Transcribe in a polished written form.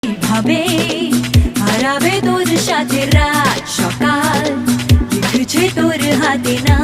ভাবে হারাবে তোর সাথে রাত সকাল লিখছে তোর হাতে না